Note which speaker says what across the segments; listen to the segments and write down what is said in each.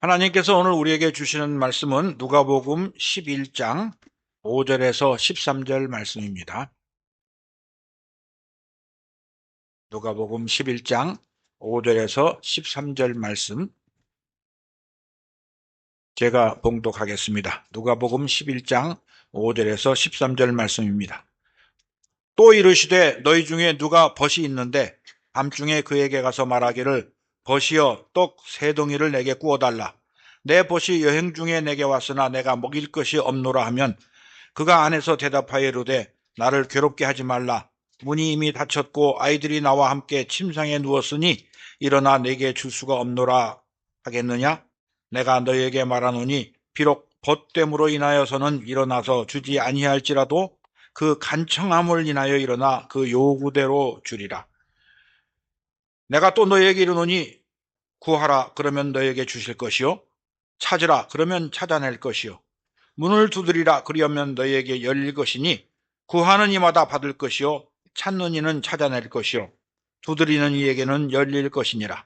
Speaker 1: 하나님께서 오늘 우리에게 주시는 말씀은 누가복음 11장 5절에서 13절 말씀입니다. 누가복음 11장 5절에서 13절 말씀 제가 봉독하겠습니다. 누가복음 11장 5절에서 13절 말씀입니다. 또 이르시되 너희 중에 누가 벗이 있는데 밤중에 그에게 가서 말하기를 벗이여 떡 세 덩이를 내게 구워달라. 내 벗이 여행 중에 내게 왔으나 내가 먹일 것이 없노라 하면 그가 안에서 대답하여 이르되 나를 괴롭게 하지 말라. 문이 이미 닫혔고 아이들이 나와 함께 침상에 누웠으니 일어나 내게 줄 수가 없노라 하겠느냐? 내가 너희에게 말하노니 비록 벗됨으로 인하여서는 일어나서 주지 아니할지라도 그 간청함을 인하여 일어나 그 요구대로 주리라. 내가 또 너희에게 이르노니 구하라 그러면 너희에게 주실 것이요 찾으라 그러면 찾아낼 것이요 문을 두드리라 그리하면 너희에게 열릴 것이니 구하는 이마다 받을 것이요 찾는 이는 찾아낼 것이요 두드리는 이에게는 열릴 것이니라.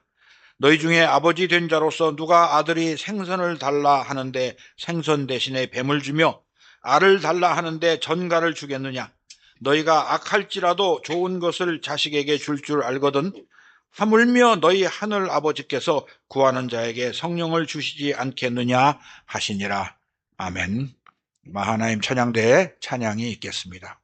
Speaker 1: 너희 중에 아버지 된 자로서 누가 아들이 생선을 달라 하는데 생선 대신에 뱀을 주며 알을 달라 하는데 전갈을 주겠느냐? 너희가 악할지라도 좋은 것을 자식에게 줄 알거든 하물며 너희 하늘 아버지께서 구하는 자에게 성령을 주시지 않겠느냐 하시니라. 아멘. 하나님 찬양대에 찬양이 있겠습니다.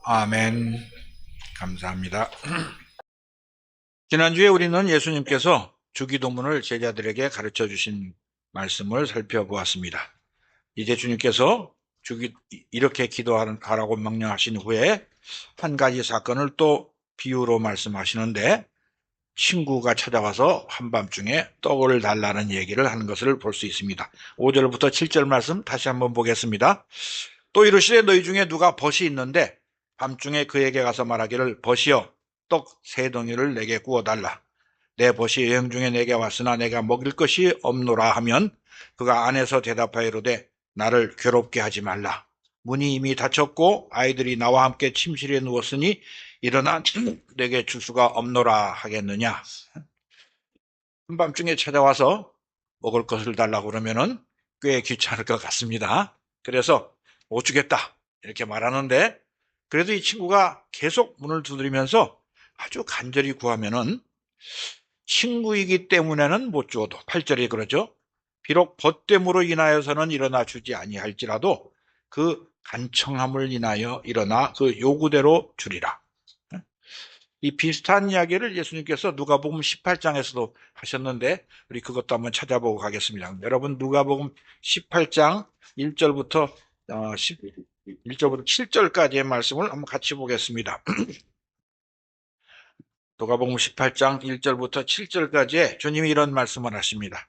Speaker 1: 아멘. 감사합니다. 지난주에 우리는 예수님께서 주기도문을 제자들에게 가르쳐 주신 말씀을 살펴보았습니다. 이제 주님께서 이렇게 기도하라고 명령하신 후에 한 가지 사건을 또 비유로 말씀하시는데 친구가 찾아와서 한밤중에 떡을 달라는 얘기를 하는 것을 볼 수 있습니다. 5절부터 7절 말씀 다시 한번 보겠습니다. 또 이르시되 너희 중에 누가 벗이 있는데 밤중에 그에게 가서 말하기를 벗이여 떡 세 덩이를 내게 구워달라. 내 벗이 여행 중에 내게 왔으나 내가 먹일 것이 없노라 하면 그가 안에서 대답하여 이르되 나를 괴롭게 하지 말라. 문이 이미 닫혔고 아이들이 나와 함께 침실에 누웠으니 일어나 내게 줄 수가 없노라 하겠느냐. 한밤중에 찾아와서 먹을 것을 달라고 그러면은 꽤 귀찮을 것 같습니다. 그래서 못 주겠다 이렇게 말하는데, 그래도 이 친구가 계속 문을 두드리면서 아주 간절히 구하면은 친구이기 때문에는 못 주어도 8절에 그러죠. 비록 벗됨으로 인하여서는 일어나 주지 아니할지라도 그 간청함을 인하여 일어나 그 요구대로 주리라. 이 비슷한 이야기를 예수님께서 누가복음 18장에서도 하셨는데 우리 그것도 한번 찾아보고 가겠습니다. 여러분 누가복음 18장 1절부터 1절부터 7절까지의 말씀을 한번 같이 보겠습니다. 누가복음 18장 1절부터 7절까지에 주님이 이런 말씀을 하십니다.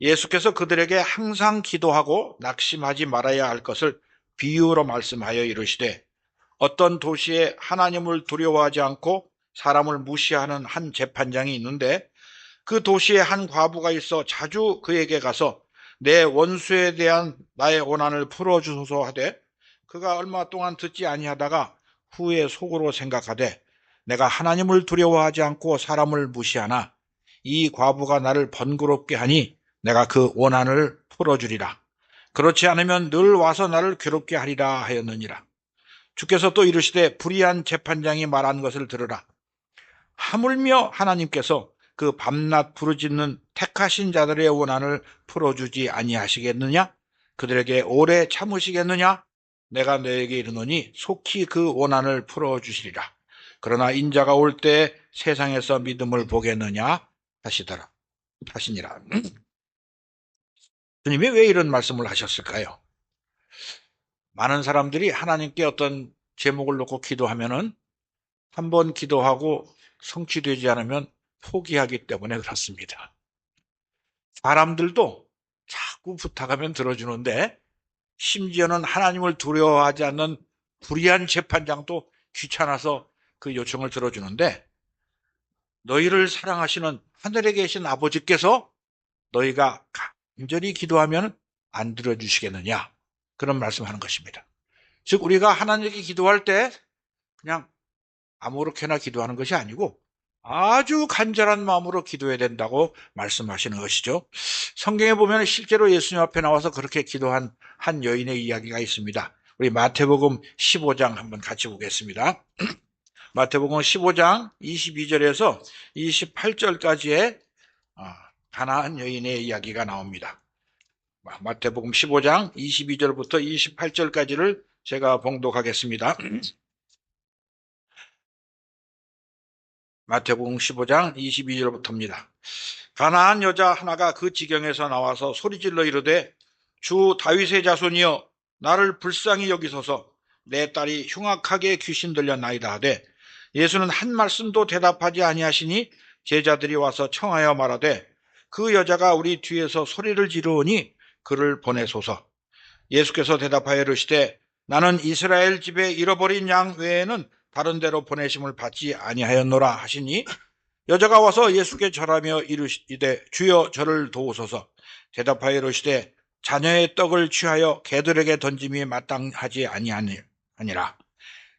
Speaker 1: 예수께서 그들에게 항상 기도하고 낙심하지 말아야 할 것을 비유로 말씀하여 이르시되 어떤 도시에 하나님을 두려워하지 않고 사람을 무시하는 한 재판장이 있는데 그 도시에 한 과부가 있어 자주 그에게 가서 내 원수에 대한 나의 원한을 풀어주소서 하되 그가 얼마 동안 듣지 아니하다가 후에 속으로 생각하되 내가 하나님을 두려워하지 않고 사람을 무시하나 이 과부가 나를 번거롭게 하니 내가 그 원한을 풀어주리라. 그렇지 않으면 늘 와서 나를 괴롭게 하리라 하였느니라. 주께서 또 이르시되 불의한 재판장이 말한 것을 들으라. 하물며 하나님께서 그 밤낮 부르짖는 택하신 자들의 원한을 풀어주지 아니하시겠느냐? 그들에게 오래 참으시겠느냐? 내가 너에게 이르노니 속히 그 원한을 풀어주시리라. 그러나 인자가 올 때 세상에서 믿음을 보겠느냐? 하시니라. 주님이 왜 이런 말씀을 하셨을까요? 많은 사람들이 하나님께 어떤 제목을 놓고 기도하면은 한 번 기도하고 성취되지 않으면 포기하기 때문에 그렇습니다. 사람들도 자꾸 부탁하면 들어주는데 심지어는 하나님을 두려워하지 않는 불의한 재판장도 귀찮아서 그 요청을 들어주는데 너희를 사랑하시는 하늘에 계신 아버지께서 너희가 간절히 기도하면 안 들어주시겠느냐, 그런 말씀하는 것입니다. 즉 우리가 하나님께 기도할 때 그냥 아무렇게나 기도하는 것이 아니고 아주 간절한 마음으로 기도해야 된다고 말씀하시는 것이죠. 성경에 보면 실제로 예수님 앞에 나와서 그렇게 기도한 한 여인의 이야기가 있습니다. 우리 마태복음 15장 한번 같이 보겠습니다. 마태복음 15장 22절에서 28절까지의 가나안 여인의 이야기가 나옵니다. 마태복음 15장 22절부터 28절까지를 제가 봉독하겠습니다. 마태복음 15장 22절부터입니다. 가나안 여자 하나가 그 지경에서 나와서 소리질러 이르되 주 다윗의 자손이여 나를 불쌍히 여기소서 내 딸이 흉악하게 귀신 들렸나이다 하되 예수는 한 말씀도 대답하지 아니하시니 제자들이 와서 청하여 말하되 그 여자가 우리 뒤에서 소리를 지르오니 그를 보내소서. 예수께서 대답하여 이르시되 나는 이스라엘 집에 잃어버린 양 외에는 다른 데로 보내심을 받지 아니하였노라 하시니 여자가 와서 예수께 절하며 이르시되 주여 저를 도우소서. 대답하여 이르시되 자녀의 떡을 취하여 개들에게 던짐이 마땅하지 아니하니라.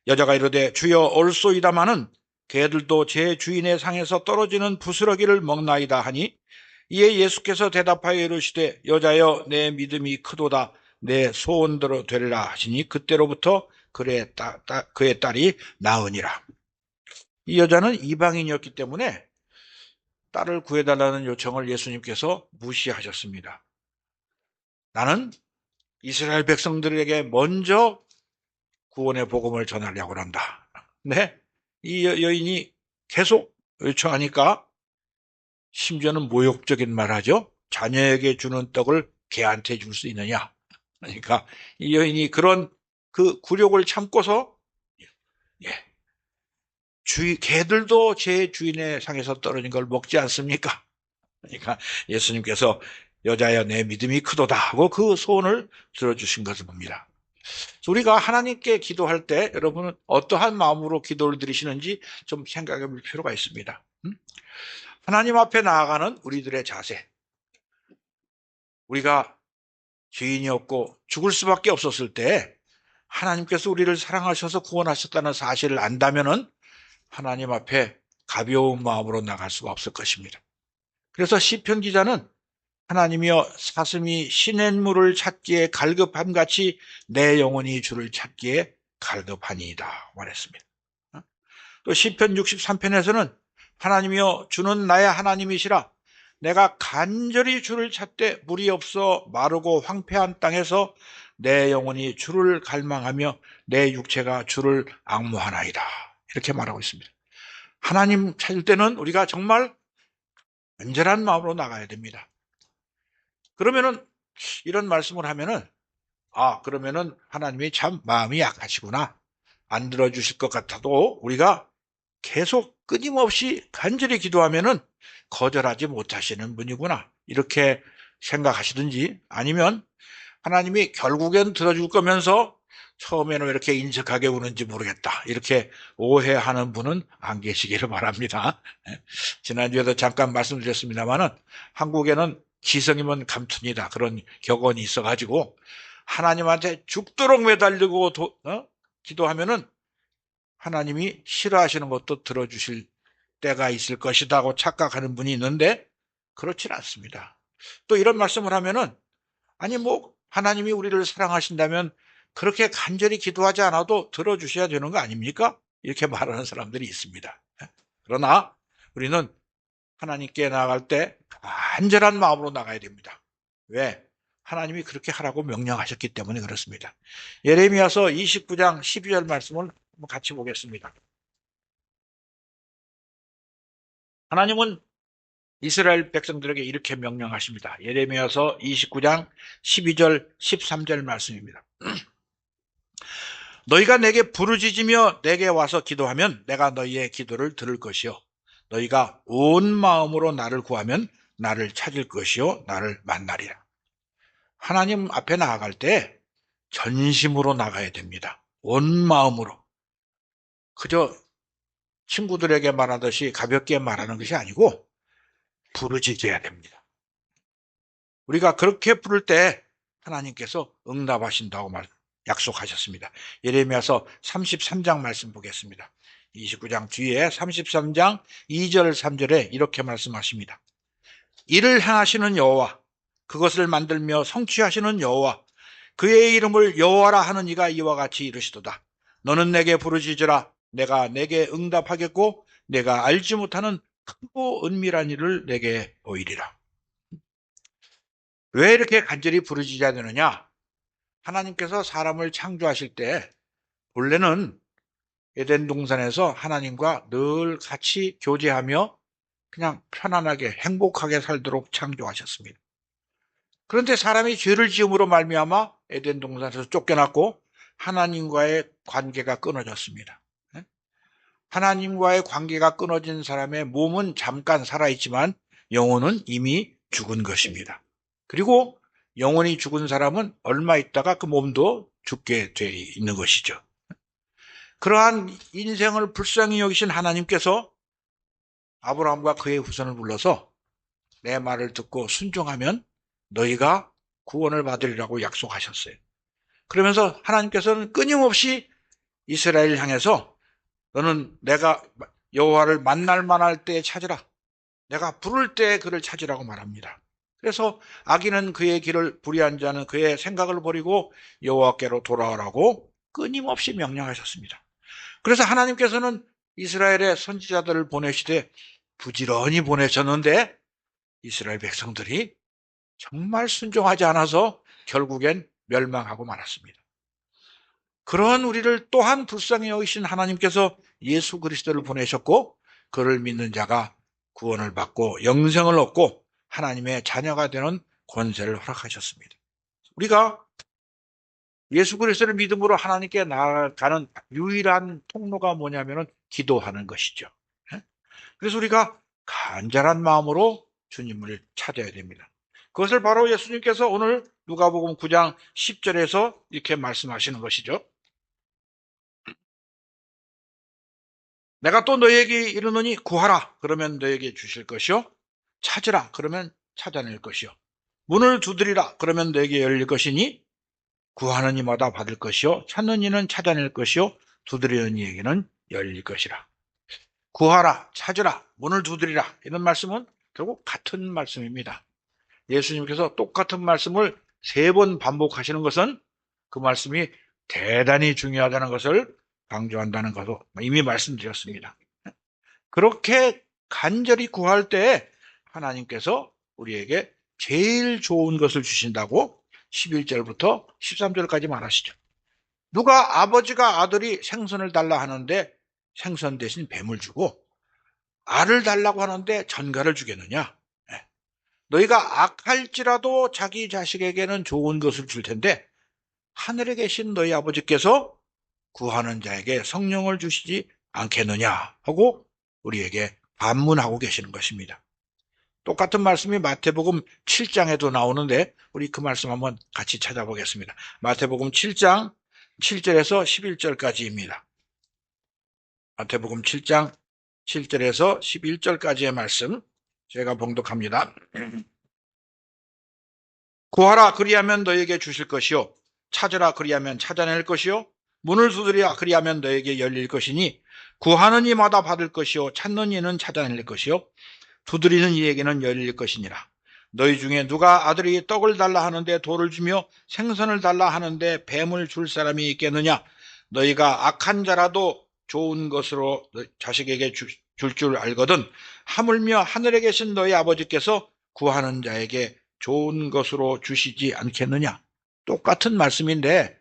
Speaker 1: 여자가 이르되 주여 옳소이다마는 개들도 제 주인의 상에서 떨어지는 부스러기를 먹나이다 하니 이에 예수께서 대답하여 이르시되 여자여 내 믿음이 크도다 내 소원대로 되리라 하시니 그때로부터 그의 딸이 나으니라. 이 여자는 이방인이었기 때문에 딸을 구해달라는 요청을 예수님께서 무시하셨습니다. 나는 이스라엘 백성들에게 먼저 구원의 복음을 전하려고 한다. 네, 이 여인이 계속 요청하니까 심지어는 모욕적인 말하죠. 자녀에게 주는 떡을 개한테 줄 수 있느냐. 그러니까 이 여인이 그런 그 굴욕을 참고서 개들도 제 주인의 상에서 떨어진 걸 먹지 않습니까? 그러니까 예수님께서 여자여 내 믿음이 크도다 하고 그 소원을 들어주신 것을 봅니다. 우리가 하나님께 기도할 때 여러분은 어떠한 마음으로 기도를 드리시는지 좀 생각해 볼 필요가 있습니다. 하나님 앞에 나아가는 우리들의 자세. 우리가 죄인이 없고 죽을 수밖에 없었을 때 하나님께서 우리를 사랑하셔서 구원하셨다는 사실을 안다면은 하나님 앞에 가벼운 마음으로 나갈 수가 없을 것입니다. 그래서 시편 기자는 하나님이여 사슴이 시냇물을 찾기에 갈급함 같이 내 영혼이 주를 찾기에 갈급하니이다 말했습니다. 또 시편 63편에서는 하나님이여 주는 나의 하나님이시라 내가 간절히 주를 찾되 물이 없어 마르고 황폐한 땅에서 내 영혼이 주를 갈망하며 내 육체가 주를 앙모하나이다. 이렇게 말하고 있습니다. 하나님 찾을 때는 우리가 정말 간절한 마음으로 나가야 됩니다. 그러면은 이런 말씀을 하면은 그러면은 하나님이 참 마음이 약하시구나. 안 들어주실 것 같아도 우리가 계속 끊임없이 간절히 기도하면은 거절하지 못하시는 분이구나. 이렇게 생각하시든지 아니면 하나님이 결국엔 들어줄 거면서 처음에는 왜 이렇게 인색하게 우는지 모르겠다. 이렇게 오해하는 분은 안 계시기를 바랍니다. 지난주에도 잠깐 말씀드렸습니다만은 한국에는 기성이면 감춘이다. 그런 격언이 있어가지고 하나님한테 죽도록 매달리고 기도하면은 하나님이 싫어하시는 것도 들어주실 때가 있을 것이라고 착각하는 분이 있는데 그렇진 않습니다. 또 이런 말씀을 하면은 아니 하나님이 우리를 사랑하신다면 그렇게 간절히 기도하지 않아도 들어주셔야 되는 거 아닙니까? 이렇게 말하는 사람들이 있습니다. 그러나 우리는 하나님께 나아갈 때 간절한 마음으로 나가야 됩니다. 왜? 하나님이 그렇게 하라고 명령하셨기 때문에 그렇습니다. 예레미야서 29장 12절 말씀을 한번 같이 보겠습니다. 하나님은 이스라엘 백성들에게 이렇게 명령하십니다. 예레미야서 29장 12절 13절 말씀입니다. 너희가 내게 부르짖으며 내게 와서 기도하면 내가 너희의 기도를 들을 것이요 너희가 온 마음으로 나를 구하면 나를 찾을 것이요 나를 만나리라. 하나님 앞에 나아갈 때 전심으로 나가야 됩니다. 온 마음으로. 그저 친구들에게 말하듯이 가볍게 말하는 것이 아니고 부르짖어야 됩니다. 우리가 그렇게 부를 때 하나님께서 응답하신다고 약속하셨습니다. 예레미야서 33장 말씀 보겠습니다. 29장 뒤에 33장 2절 3절에 이렇게 말씀하십니다. 이를 행하시는 여호와 그것을 만들며 성취하시는 여호와 그의 이름을 여호와라 하는 이가 이와 같이 이르시도다. 너는 내게 부르짖으라 내가 내게 응답하겠고 내가 알지 못하는 크고 은밀한 일을 내게 보이리라. 왜 이렇게 간절히 부르짖어야 되느냐? 하나님께서 사람을 창조하실 때 본래는 에덴 동산에서 하나님과 늘 같이 교제하며 그냥 편안하게 행복하게 살도록 창조하셨습니다. 그런데 사람이 죄를 지음으로 말미암아 에덴 동산에서 쫓겨났고 하나님과의 관계가 끊어졌습니다. 하나님과의 관계가 끊어진 사람의 몸은 잠깐 살아있지만 영혼은 이미 죽은 것입니다. 그리고 영혼이 죽은 사람은 얼마 있다가 그 몸도 죽게 돼 있는 것이죠. 그러한 인생을 불쌍히 여기신 하나님께서 아브라함과 그의 후손을 불러서 내 말을 듣고 순종하면 너희가 구원을 받으리라고 약속하셨어요. 그러면서 하나님께서는 끊임없이 이스라엘을 향해서 너는 내가 여호와를 만날 만할 때에 찾으라. 내가 부를 때에 그를 찾으라고 말합니다. 그래서 악인은 그의 길을 불의한 자는 그의 생각을 버리고 여호와께로 돌아오라고 끊임없이 명령하셨습니다. 그래서 하나님께서는 이스라엘의 선지자들을 보내시되 부지런히 보내셨는데 이스라엘 백성들이 정말 순종하지 않아서 결국엔 멸망하고 말았습니다. 그러한 우리를 또한 불쌍히 여기신 하나님께서 예수 그리스도를 보내셨고 그를 믿는 자가 구원을 받고 영생을 얻고 하나님의 자녀가 되는 권세를 허락하셨습니다. 우리가 예수 그리스도를 믿음으로 하나님께 나아가는 유일한 통로가 뭐냐면 기도하는 것이죠. 그래서 우리가 간절한 마음으로 주님을 찾아야 됩니다. 그것을 바로 예수님께서 오늘 누가복음 9장 10절에서 이렇게 말씀하시는 것이죠. 내가 또 너에게 이르노니 구하라 그러면 너에게 주실 것이요 찾으라 그러면 찾아낼 것이요 문을 두드리라 그러면 너에게 열릴 것이니 구하는 이마다 받을 것이요 찾는 이는 찾아낼 것이요 두드리는 이에게는 열릴 것이라. 구하라 찾으라 문을 두드리라 이런 말씀은 결국 같은 말씀입니다. 예수님께서 똑같은 말씀을 3번 반복하시는 것은 그 말씀이 대단히 중요하다는 것을 강조한다는 것도 이미 말씀드렸습니다. 그렇게 간절히 구할 때 하나님께서 우리에게 제일 좋은 것을 주신다고 11절부터 13절까지 말하시죠. 누가 아버지가 아들이 생선을 달라 하는데 생선 대신 뱀을 주고 알을 달라고 하는데 전갈을 주겠느냐? 너희가 악할지라도 자기 자식에게는 좋은 것을 줄 텐데 하늘에 계신 너희 아버지께서 구하는 자에게 성령을 주시지 않겠느냐 하고 우리에게 반문하고 계시는 것입니다. 똑같은 말씀이 마태복음 7장에도 나오는데 우리 그 말씀 한번 같이 찾아보겠습니다. 마태복음 7장 7절에서 11절까지입니다. 마태복음 7장 7절에서 11절까지의 말씀 제가 봉독합니다. 구하라 그리하면 너에게 주실 것이요 찾으라 그리하면 찾아낼 것이요 문을 두드리라 그리하면 너에게 열릴 것이니 구하는 이마다 받을 것이요 찾는 이는 찾아낼 것이요 두드리는 이에게는 열릴 것이니라. 너희 중에 누가 아들이 떡을 달라 하는데 돌을 주며 생선을 달라 하는데 뱀을 줄 사람이 있겠느냐? 너희가 악한 자라도 좋은 것으로 자식에게 줄 줄 알거든 하물며 하늘에 계신 너희 아버지께서 구하는 자에게 좋은 것으로 주시지 않겠느냐? 똑같은 말씀인데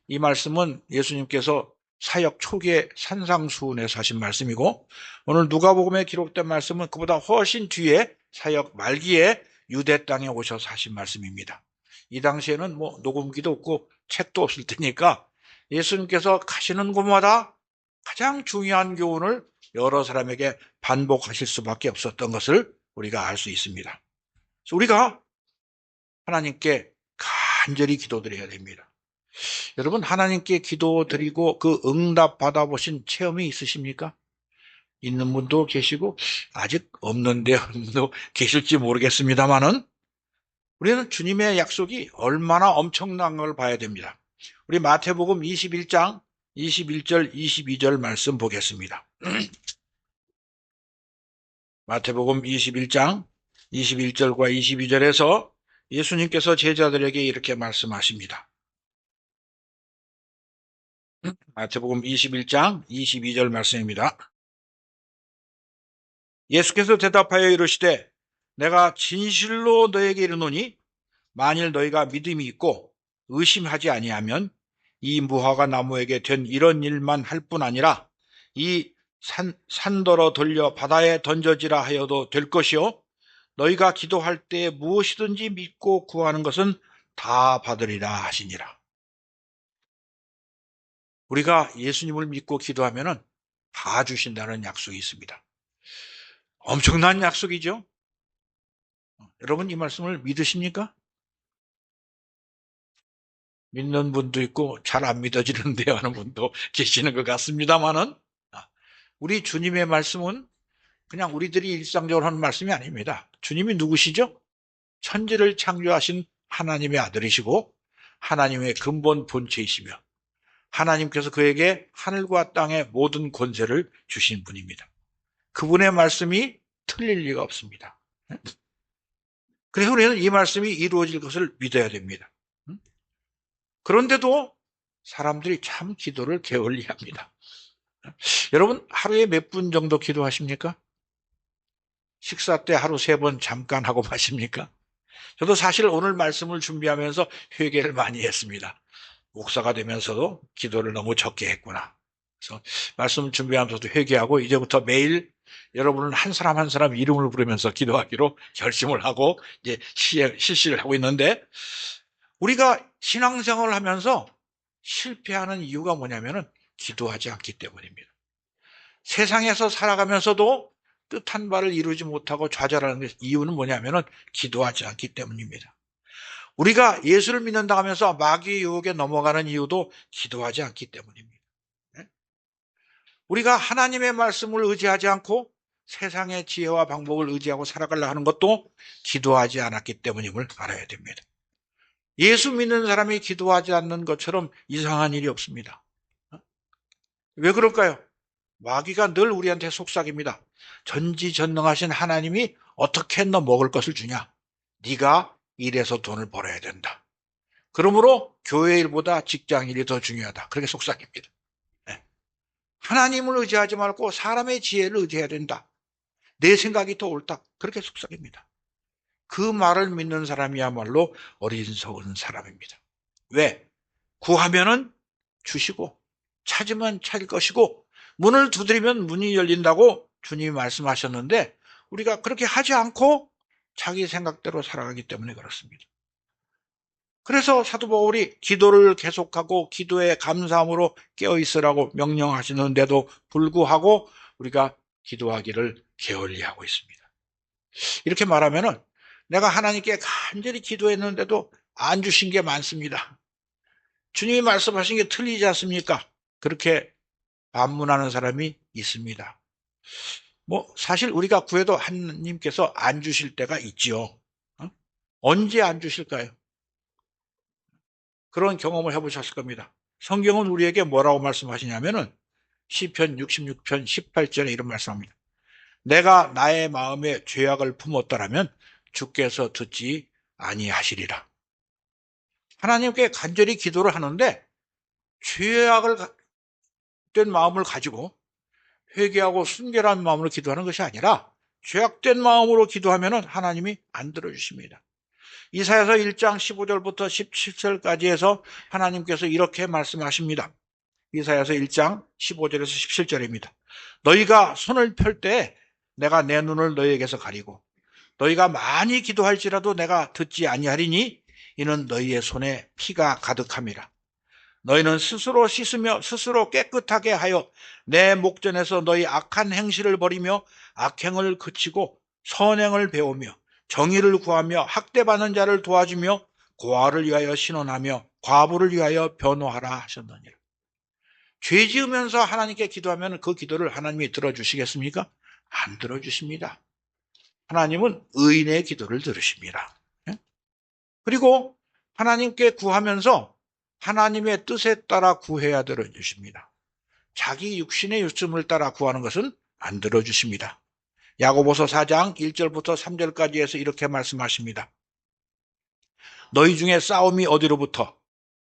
Speaker 1: 이 말씀은 예수님께서 사역 초기에 산상수훈에서 하신 말씀이고 오늘 누가복음에 기록된 말씀은 그보다 훨씬 뒤에 사역 말기에 유대 땅에 오셔서 하신 말씀입니다. 이 당시에는 뭐 녹음기도 없고 책도 없을 테니까 예수님께서 가시는 곳마다 가장 중요한 교훈을 여러 사람에게 반복하실 수밖에 없었던 것을 우리가 알 수 있습니다. 그래서 우리가 하나님께 간절히 기도드려야 됩니다. 여러분 하나님께 기도드리고 그 응답 받아보신 체험이 있으십니까? 있는 분도 계시고 아직 없는데 분도 계실지 모르겠습니다만은 우리는 주님의 약속이 얼마나 엄청난 걸 봐야 됩니다. 우리 마태복음 21장 21절 22절 말씀 보겠습니다. 마태복음 21장 21절과 22절에서 예수님께서 제자들에게 이렇게 말씀하십니다. 마태복음 21장 22절 말씀입니다. 예수께서 대답하여 이르시되 내가 진실로 너에게 이르노니 만일 너희가 믿음이 있고 의심하지 아니하면 이 무화과 나무에게 된 이런 일만 할 뿐 아니라 이 산더러 돌려 바다에 던져지라 하여도 될 것이요 너희가 기도할 때 무엇이든지 믿고 구하는 것은 다 받으리라 하시니라. 우리가 예수님을 믿고 기도하면 다 주신다는 약속이 있습니다. 엄청난 약속이죠. 여러분 이 말씀을 믿으십니까? 믿는 분도 있고 잘 안 믿어지는데요 하는 분도 계시는 것 같습니다만은 우리 주님의 말씀은 그냥 우리들이 일상적으로 하는 말씀이 아닙니다. 주님이 누구시죠? 천지를 창조하신 하나님의 아들이시고 하나님의 근본 본체이시며 하나님께서 그에게 하늘과 땅의 모든 권세를 주신 분입니다. 그분의 말씀이 틀릴 리가 없습니다. 그래서 우리는 이 말씀이 이루어질 것을 믿어야 됩니다. 그런데도 사람들이 참 기도를 게을리합니다. 여러분 하루에 몇 분 정도 기도하십니까? 식사 때 하루 3번 잠깐 하고 마십니까? 저도 사실 오늘 말씀을 준비하면서 회개를 많이 했습니다. 목사가 되면서도 기도를 너무 적게 했구나. 그래서 말씀 준비하면서도 회개하고 이제부터 매일 여러분은 한 사람 한 사람 이름을 부르면서 기도하기로 결심을 하고 이제 실시를 하고 있는데 우리가 신앙생활을 하면서 실패하는 이유가 뭐냐면은 기도하지 않기 때문입니다. 세상에서 살아가면서도 뜻한 바를 이루지 못하고 좌절하는 이유는 뭐냐면은 기도하지 않기 때문입니다. 우리가 예수를 믿는다 하면서 마귀의 유혹에 넘어가는 이유도 기도하지 않기 때문입니다. 우리가 하나님의 말씀을 의지하지 않고 세상의 지혜와 방법을 의지하고 살아가려 하는 것도 기도하지 않았기 때문임을 알아야 됩니다. 예수 믿는 사람이 기도하지 않는 것처럼 이상한 일이 없습니다. 왜 그럴까요? 마귀가 늘 우리한테 속삭입니다. 전지전능하신 하나님이 어떻게 너 먹을 것을 주냐? 네가 일해서 돈을 벌어야 된다. 그러므로 교회 일보다 직장 일이 더 중요하다. 그렇게 속삭입니다. 하나님을 의지하지 말고 사람의 지혜를 의지해야 된다. 내 생각이 더 옳다. 그렇게 속삭입니다. 그 말을 믿는 사람이야말로 어리석은 사람입니다. 왜? 구하면은 주시고 찾으면 찾을 것이고 문을 두드리면 문이 열린다고 주님이 말씀하셨는데 우리가 그렇게 하지 않고 자기 생각대로 살아가기 때문에 그렇습니다. 그래서 사도 바울이 기도를 계속하고 기도에 감사함으로 깨어있으라고 명령하시는데도 불구하고 우리가 기도하기를 게을리하고 있습니다. 이렇게 말하면은 내가 하나님께 간절히 기도했는데도 안 주신 게 많습니다. 주님이 말씀하신 게 틀리지 않습니까? 그렇게 반문하는 사람이 있습니다. 사실 우리가 구해도 하나님께서 안 주실 때가 있지요. 언제 안 주실까요? 그런 경험을 해보셨을 겁니다. 성경은 우리에게 뭐라고 말씀하시냐면은 시편 66편 18절에 이런 말씀합니다. 내가 나의 마음에 죄악을 품었더라면 주께서 듣지 아니하시리라. 하나님께 간절히 기도를 하는데 죄악을 된 마음을 가지고 회개하고 순결한 마음으로 기도하는 것이 아니라 죄악된 마음으로 기도하면 하나님이 안 들어주십니다. 이사야서 1장 15절부터 17절까지 해서 하나님께서 이렇게 말씀하십니다. 이사야서 1장 15절에서 17절입니다. 너희가 손을 펼 때 내가 내 눈을 너희에게서 가리고 너희가 많이 기도할지라도 내가 듣지 아니하리니 이는 너희의 손에 피가 가득함이라. 너희는 스스로 씻으며 스스로 깨끗하게 하여 내 목전에서 너희 악한 행실을 버리며 악행을 그치고 선행을 배우며 정의를 구하며 학대받는 자를 도와주며 고아를 위하여 신원하며 과부를 위하여 변호하라 하셨느니라. 죄 지으면서 하나님께 기도하면 그 기도를 하나님이 들어주시겠습니까? 안 들어주십니다. 하나님은 의인의 기도를 들으십니다. 그리고 하나님께 구하면서 하나님의 뜻에 따라 구해야 들어주십니다. 자기 육신의 요청을 따라 구하는 것은 안 들어주십니다. 야고보서 4장 1절부터 3절까지 해서 이렇게 말씀하십니다. 너희 중에 싸움이 어디로부터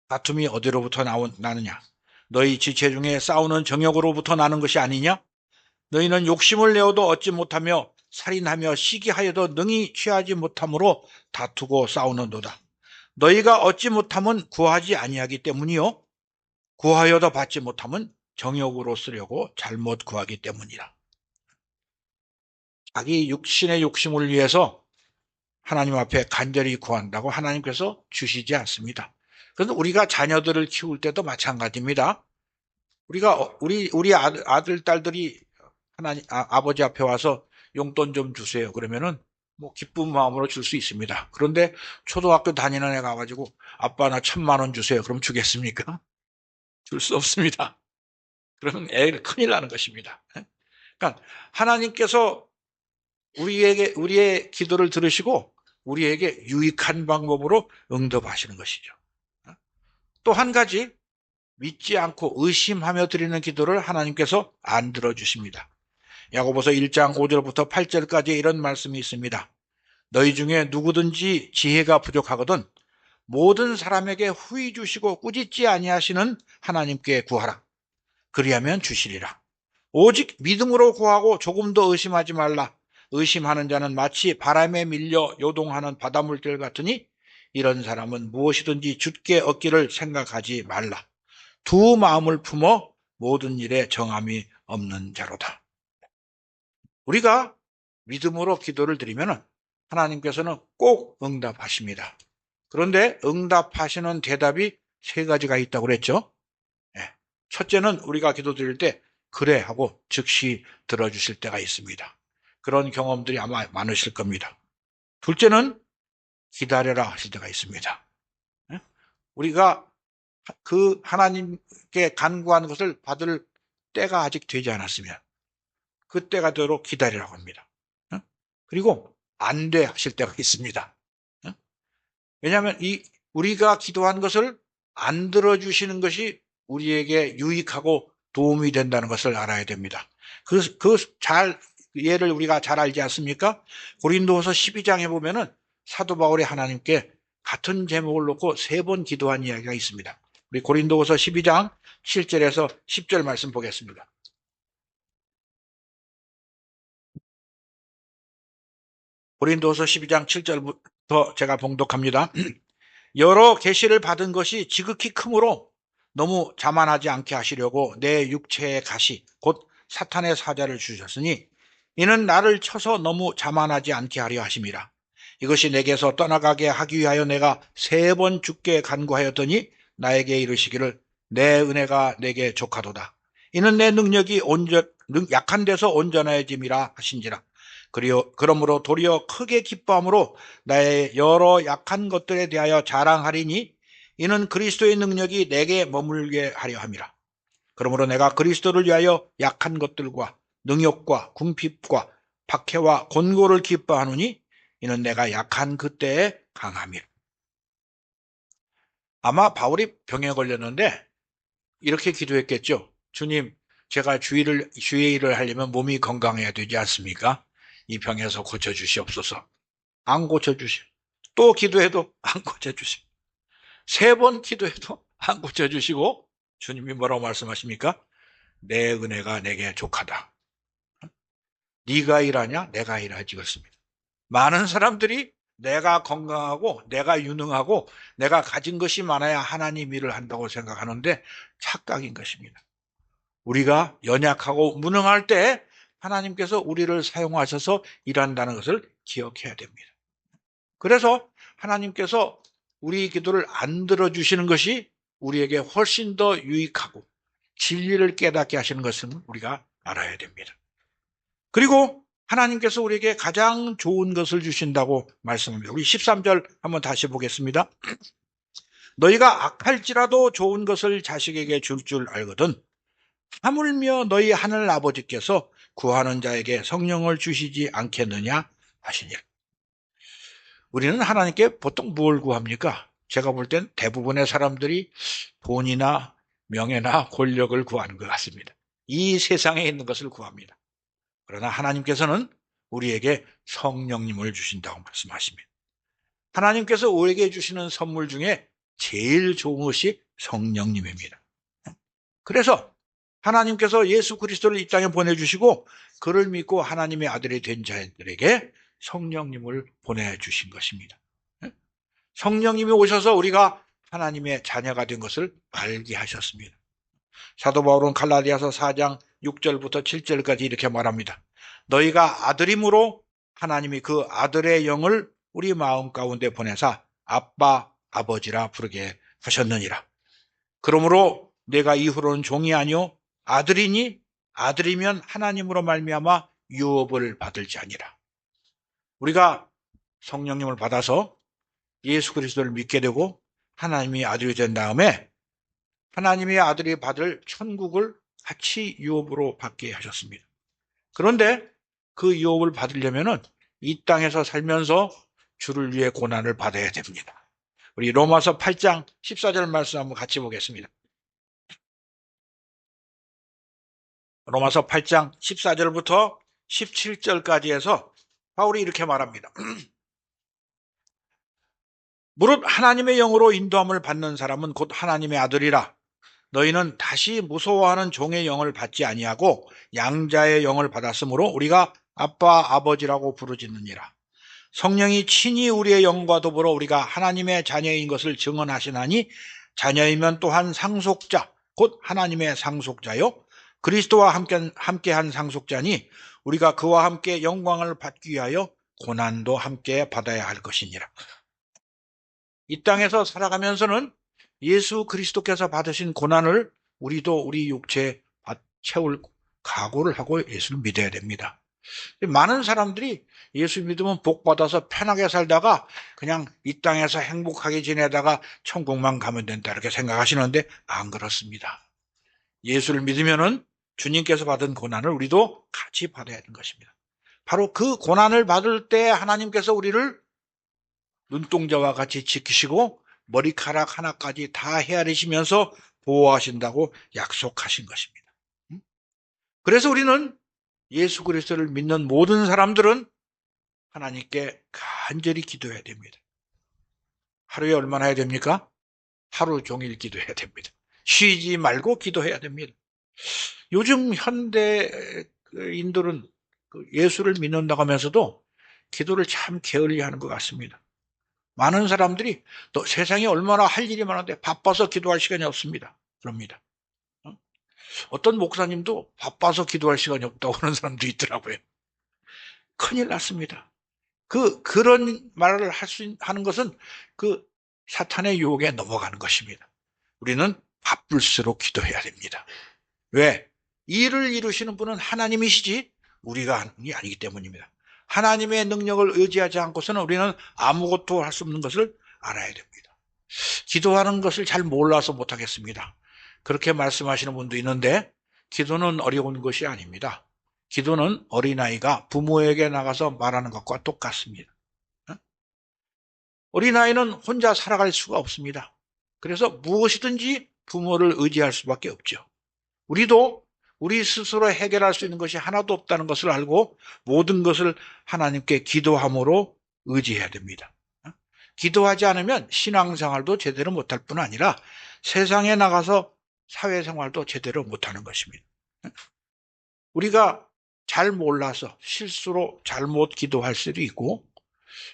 Speaker 1: 다툼이 어디로부터 나느냐? 너희 지체 중에 싸우는 정욕으로부터 나는 것이 아니냐? 너희는 욕심을 내어도 얻지 못하며 살인하며 시기하여도 능히 취하지 못함으로 다투고 싸우는도다. 너희가 얻지 못함은 구하지 아니하기 때문이요 구하여도 받지 못함은 정욕으로 쓰려고 잘못 구하기 때문이라. 자기 육신의 욕심을 위해서 하나님 앞에 간절히 구한다고 하나님께서 주시지 않습니다. 그런데 우리가 자녀들을 키울 때도 마찬가지입니다. 우리 아들 딸들이 아버지 앞에 와서 용돈 좀 주세요. 그러면은 기쁜 마음으로 줄 수 있습니다. 그런데 초등학교 다니는 애가 와가지고 아빠 나 1,000만 원 주세요. 그럼 주겠습니까? 줄 수 없습니다. 그러면 애가 큰일 나는 것입니다. 그러니까 하나님께서 우리의 기도를 들으시고 우리에게 유익한 방법으로 응답하시는 것이죠. 또 한 가지 믿지 않고 의심하며 드리는 기도를 하나님께서 안 들어주십니다. 야고보서 1장 5절부터 8절까지 이런 말씀이 있습니다. 너희 중에 누구든지 지혜가 부족하거든 모든 사람에게 후히 주시고 꾸짖지 아니하시는 하나님께 구하라. 그리하면 주시리라. 오직 믿음으로 구하고 조금도 의심하지 말라. 의심하는 자는 마치 바람에 밀려 요동하는 바닷물결 같으니 이런 사람은 무엇이든지 주께 얻기를 생각하지 말라. 두 마음을 품어 모든 일에 정함이 없는 자로다. 우리가 믿음으로 기도를 드리면 하나님께서는 꼭 응답하십니다. 그런데 응답하시는 대답이 세 가지가 있다고 그랬죠. 첫째는 우리가 기도 드릴 때 그래 하고 즉시 들어주실 때가 있습니다. 그런 경험들이 아마 많으실 겁니다. 둘째는 기다려라 하실 때가 있습니다. 우리가 그 하나님께 간구하는 것을 받을 때가 아직 되지 않았으면 그 때가 되도록 기다리라고 합니다. 그리고 안 돼 하실 때가 있습니다. 왜냐하면 우리가 기도한 것을 안 들어주시는 것이 우리에게 유익하고 도움이 된다는 것을 알아야 됩니다. 예를 우리가 잘 알지 않습니까? 고린도후서 12장에 보면은 사도 바울이 하나님께 같은 제목을 놓고 3번 기도한 이야기가 있습니다. 우리 고린도후서 12장 7절에서 10절 말씀 보겠습니다. 고린도후서 12장 7절부터 제가 봉독합니다. 여러 계시를 받은 것이 지극히 크므로 너무 자만하지 않게 하시려고 내 육체의 가시 곧 사탄의 사자를 주셨으니 이는 나를 쳐서 너무 자만하지 않게 하려 하심이라. 이것이 내게서 떠나가게 하기 위하여 내가 3번 주께 간구하였더니 나에게 이르시기를 내 은혜가 내게 족하도다. 이는 내 능력이 약한 데서 온전해짐이라 하신지라. 그러므로 도리어 크게 기뻐함으로 나의 여러 약한 것들에 대하여 자랑하리니 이는 그리스도의 능력이 내게 머물게 하려 함이라. 그러므로 내가 그리스도를 위하여 약한 것들과 능욕과 궁핍과 박해와 곤고를 기뻐하노니 이는 내가 약한 그때에 강함이라. 아마 바울이 병에 걸렸는데 이렇게 기도했겠죠. 주님, 제가 주의 일을 하려면 몸이 건강해야 되지 않습니까? 이 병에서 고쳐주시옵소서. 안 고쳐주시. 또 기도해도 안 고쳐주시. 3번 기도해도 안 고쳐주시고 주님이 뭐라고 말씀하십니까? 내 은혜가 내게 족하다. 네가 일하냐? 내가 일하지 그렇습니다. 많은 사람들이 내가 건강하고 내가 유능하고 내가 가진 것이 많아야 하나님 일을 한다고 생각하는데 착각인 것입니다. 우리가 연약하고 무능할 때 하나님께서 우리를 사용하셔서 일한다는 것을 기억해야 됩니다. 그래서 하나님께서 우리 기도를 안 들어주시는 것이 우리에게 훨씬 더 유익하고 진리를 깨닫게 하시는 것은 우리가 알아야 됩니다. 그리고 하나님께서 우리에게 가장 좋은 것을 주신다고 말씀합니다. 우리 13절 한번 다시 보겠습니다. 너희가 악할지라도 좋은 것을 자식에게 줄 알거든 하물며 너희 하늘 아버지께서 구하는 자에게 성령을 주시지 않겠느냐 하시니라. 우리는 하나님께 보통 뭘 구합니까? 제가 볼 땐 대부분의 사람들이 돈이나 명예나 권력을 구하는 것 같습니다. 이 세상에 있는 것을 구합니다. 그러나 하나님께서는 우리에게 성령님을 주신다고 말씀하십니다. 하나님께서 우리에게 주시는 선물 중에 제일 좋은 것이 성령님입니다. 그래서 하나님께서 예수 그리스도를 이 땅에 보내주시고 그를 믿고 하나님의 아들이 된 자들에게 성령님을 보내주신 것입니다. 성령님이 오셔서 우리가 하나님의 자녀가 된 것을 알게 하셨습니다. 사도 바울은 갈라디아서 4장 6절부터 7절까지 이렇게 말합니다. 너희가 아들임으로 하나님이 그 아들의 영을 우리 마음 가운데 보내사 아빠, 아버지라 부르게 하셨느니라. 그러므로 내가 이후로는 종이 아니요 아들이니 아들이면 하나님으로 말미암아 유업을 받을 자니라. 우리가 성령님을 받아서 예수 그리스도를 믿게 되고 하나님이 아들이 된 다음에 하나님의 아들이 받을 천국을 같이 유업으로 받게 하셨습니다. 그런데 그 유업을 받으려면은 이 땅에서 살면서 주를 위해 고난을 받아야 됩니다. 우리 로마서 8장 14절 말씀 한번 같이 보겠습니다. 로마서 8장 14절부터 17절까지 해서 바울이 이렇게 말합니다. 무릇 하나님의 영으로 인도함을 받는 사람은 곧 하나님의 아들이라. 너희는 다시 무서워하는 종의 영을 받지 아니하고 양자의 영을 받았으므로 우리가 아빠 아버지라고 부르짖느니라. 성령이 친히 우리의 영과 더불어 우리가 하나님의 자녀인 것을 증언하시나니 자녀이면 또한 상속자 곧 하나님의 상속자요 그리스도와 함께한 상속자니 우리가 그와 함께 영광을 받기 위하여 고난도 함께 받아야 할 것이니라. 이 땅에서 살아가면서는 예수 그리스도께서 받으신 고난을 우리도 우리 육체에 채울 각오를 하고 예수를 믿어야 됩니다. 많은 사람들이 예수 믿으면 복 받아서 편하게 살다가 그냥 이 땅에서 행복하게 지내다가 천국만 가면 된다 이렇게 생각하시는데 안 그렇습니다. 예수를 믿으면은 주님께서 받은 고난을 우리도 같이 받아야 하는 것입니다. 바로 그 고난을 받을 때 하나님께서 우리를 눈동자와 같이 지키시고 머리카락 하나까지 다 헤아리시면서 보호하신다고 약속하신 것입니다. 그래서 우리는 예수 그리스도를 믿는 모든 사람들은 하나님께 간절히 기도해야 됩니다. 하루에 얼마나 해야 됩니까? 하루 종일 기도해야 됩니다. 쉬지 말고 기도해야 됩니다. 요즘 현대인들은 예수를 믿는다고 하면서도 기도를 참 게을리하는 것 같습니다. 많은 사람들이 또 세상에 얼마나 할 일이 많은데 바빠서 기도할 시간이 없습니다. 그럽니다. 어떤 목사님도 바빠서 기도할 시간이 없다고 하는 사람도 있더라고요. 큰일 났습니다. 그런 말을 하는 것은 그 사탄의 유혹에 넘어가는 것입니다. 우리는 바쁠수록 기도해야 됩니다. 왜? 일을 이루시는 분은 하나님이시지 우리가 하는 게 아니기 때문입니다. 하나님의 능력을 의지하지 않고서는 우리는 아무것도 할 수 없는 것을 알아야 됩니다. 기도하는 것을 잘 몰라서 못하겠습니다. 그렇게 말씀하시는 분도 있는데 기도는 어려운 것이 아닙니다. 기도는 어린아이가 부모에게 나가서 말하는 것과 똑같습니다. 어린아이는 혼자 살아갈 수가 없습니다. 그래서 무엇이든지 부모를 의지할 수밖에 없죠. 우리도 우리 스스로 해결할 수 있는 것이 하나도 없다는 것을 알고 모든 것을 하나님께 기도함으로 의지해야 됩니다. 기도하지 않으면 신앙생활도 제대로 못할 뿐 아니라 세상에 나가서 사회생활도 제대로 못하는 것입니다. 우리가 잘 몰라서 실수로 잘못 기도할 수도 있고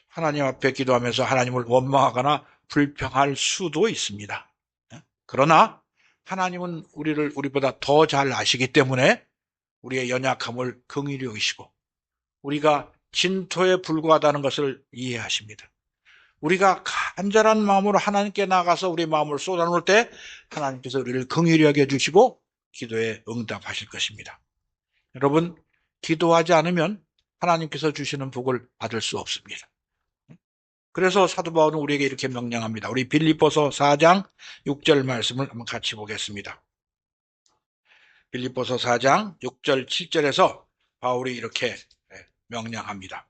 Speaker 1: 하나님 앞에 기도하면서 하나님을 원망하거나 불평할 수도 있습니다. 그러나 하나님은 우리보다 더 잘 아시기 때문에 우리의 연약함을 긍휼히 여기시고 우리가 진토에 불과하다는 것을 이해하십니다. 우리가 간절한 마음으로 하나님께 나가서 우리 마음을 쏟아놓을 때 하나님께서 우리를 긍휼히 여겨주시고 기도에 응답하실 것입니다. 여러분, 기도하지 않으면 하나님께서 주시는 복을 받을 수 없습니다. 그래서 사도 바울은 우리에게 이렇게 명령합니다. 우리 빌립보서 4장 6절 말씀을 한번 같이 보겠습니다. 빌립보서 4장 6절 7절에서 바울이 이렇게 명령합니다.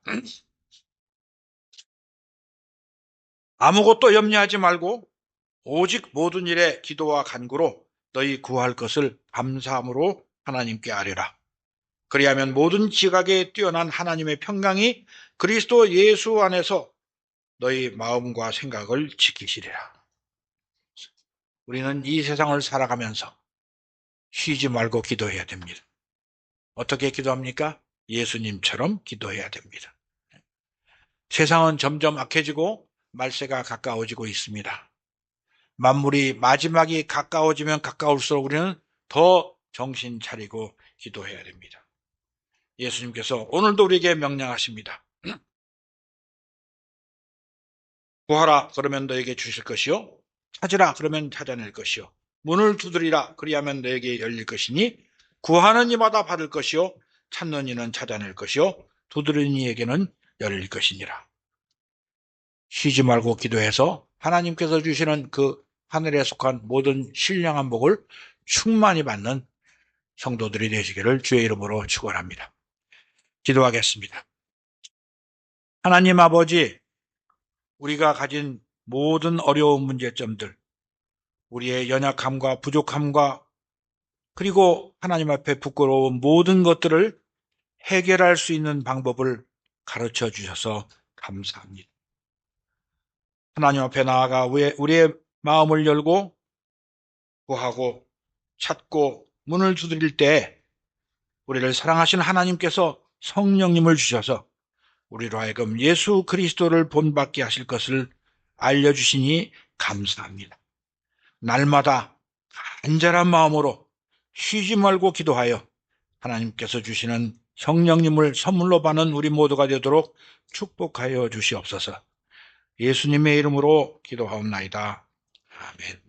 Speaker 1: 아무것도 염려하지 말고 오직 모든 일에 기도와 간구로 너희 구할 것을 감사함으로 하나님께 아뢰라. 그리하면 모든 지각에 뛰어난 하나님의 평강이 그리스도 예수 안에서 너희 마음과 생각을 지키시리라. 우리는 이 세상을 살아가면서 쉬지 말고 기도해야 됩니다. 어떻게 기도합니까? 예수님처럼 기도해야 됩니다. 세상은 점점 악해지고 말세가 가까워지고 있습니다. 만물이 마지막이 가까워지면 가까울수록 우리는 더 정신 차리고 기도해야 됩니다. 예수님께서 오늘도 우리에게 명령하십니다. 구하라 그러면 너에게 주실 것이요 찾으라 그러면 찾아낼 것이요 문을 두드리라 그리하면 너에게 열릴 것이니 구하는 이마다 받을 것이요 찾는 이는 찾아낼 것이요 두드리는 이에게는 열릴 것이니라. 쉬지 말고 기도해서 하나님께서 주시는 그 하늘에 속한 모든 신령한 복을 충만히 받는 성도들이 되시기를 주의 이름으로 축원합니다. 기도하겠습니다. 하나님 아버지, 우리가 가진 모든 어려운 문제점들, 우리의 연약함과 부족함과 그리고 하나님 앞에 부끄러운 모든 것들을 해결할 수 있는 방법을 가르쳐 주셔서 감사합니다. 하나님 앞에 나아가 우리의 마음을 열고 구하고 찾고 문을 두드릴 때 우리를 사랑하시는 하나님께서 성령님을 주셔서 우리로 하여금 예수 그리스도를 본받게 하실 것을 알려주시니 감사합니다. 날마다 간절한 마음으로 쉬지 말고 기도하여 하나님께서 주시는 성령님을 선물로 받는 우리 모두가 되도록 축복하여 주시옵소서. 예수님의 이름으로 기도하옵나이다. 아멘.